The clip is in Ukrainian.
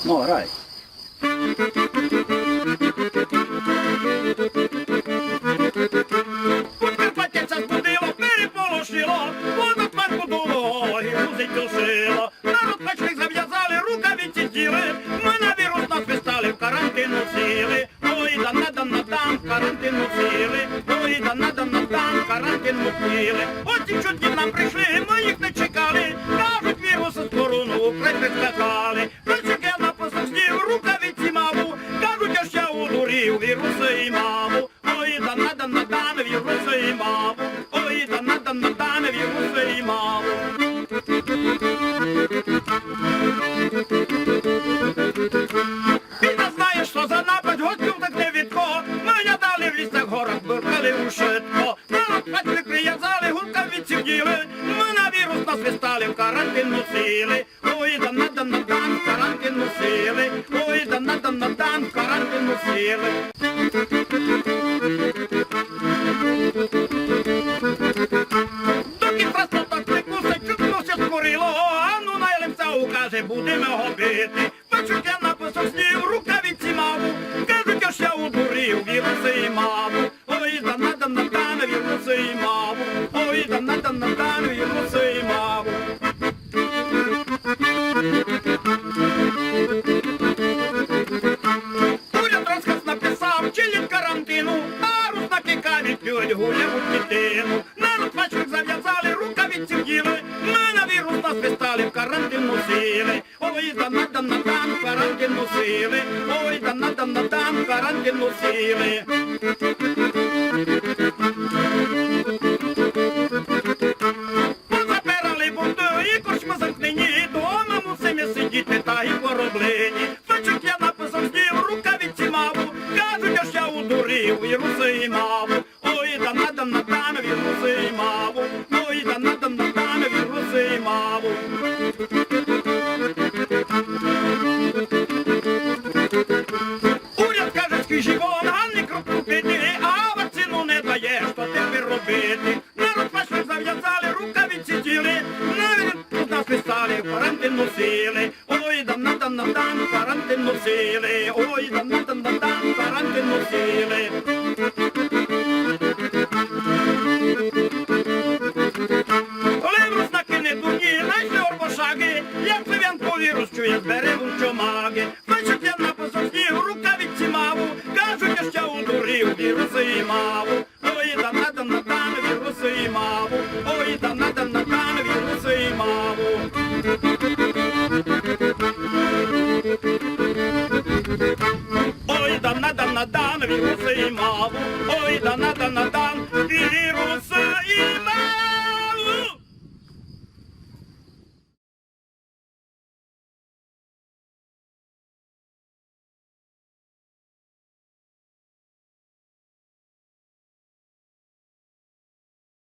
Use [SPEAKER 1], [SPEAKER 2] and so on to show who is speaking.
[SPEAKER 1] Ну, грай.
[SPEAKER 2] Подкарпаття збудило, переполошило, водотварку дуло, і музить душило. Народ пачки зав'язали, рукавиці діли, ми на вірус насвистали, в карантин носили. Ой, да-на-да-на-дам, в карантин носили. Ой, да-на-да-на-дам, в карантин носили. От ці чутки нам прийшли, ми їх не чекали. Кажуть, віруси з корону, край прискакали. Пачки на посадів, рукавиці маву. Кажуть, я ще удурів, віруси і маву. Ой, да-на-да-на-дам, віруси і маву. Ой, да-на-да-на-дам, віруси і маву. Біда знає, що за напад гостю так не відко. Мене дали в лісах горах, буркали у шитко. Народ пачки прив'язали, гуркавиці вділи. Ми на вірус насвистали, в карантин носили. Ой, да-на-да-на-дам, в карантин носили. Ой, да-на-да-на-дам, в карантин носили. Доки просто так не кусить, чутнося скорило. А ну найлемця укаже, будемо його бити. Бачуть, я написав снів, рукавиці маву. Кажуть, я ще удурів, віруси і маву. Ой, да-на-да-на-дам, віруси і маву. Ой, да-на-да-на-дам, віруси і маву. Уряд розказ написав, чинять карантину, а руснаки кажуть, п'ють гулявуть дитину. Народ пачок зав'язали, рукавиці вділи, ми на вірус насвистали, в карантин носили. Ой, да-на-да-на-дам, в карантин носили. Ой, да-на-да-на-дам, в карантин носили. Позапирали бунти і корчми замкнені, дома мусимо сидіти та й пороблені. Пачок я написав снів, рукавиці маву, кажуть, я ще удурів, віруси і маву. Ой, да-на-да-на-дам, віруси і маву. Ой, да-на-да-на-дам, віруси і маву. Уряд каже, скажи вон, а не кропку піти, а вакцину не дає, що тепер робити. Народ пачок зав'язали, рукавиці діли, навіть нас писали, в карантин носили. Ой, да-на-да-на-дам, в карантин носили. Ой, да-на-да-на-дам, в карантин носили. Коли в руснаки не дурні, знайшли орбошаги, як плив'ян по вірус чує, збере вунчомаги. Значить, я написав сніг, рукавиці маву, кажуть, я ще удурів, віруси і маву. Ой, да-на-да-на-дам, віруси і маву. Ой, да-на-да-на-дам, віруси і маву. Ой, да-на-да-на-дам, віруси і маву. Ой, да-на-да-на-дам.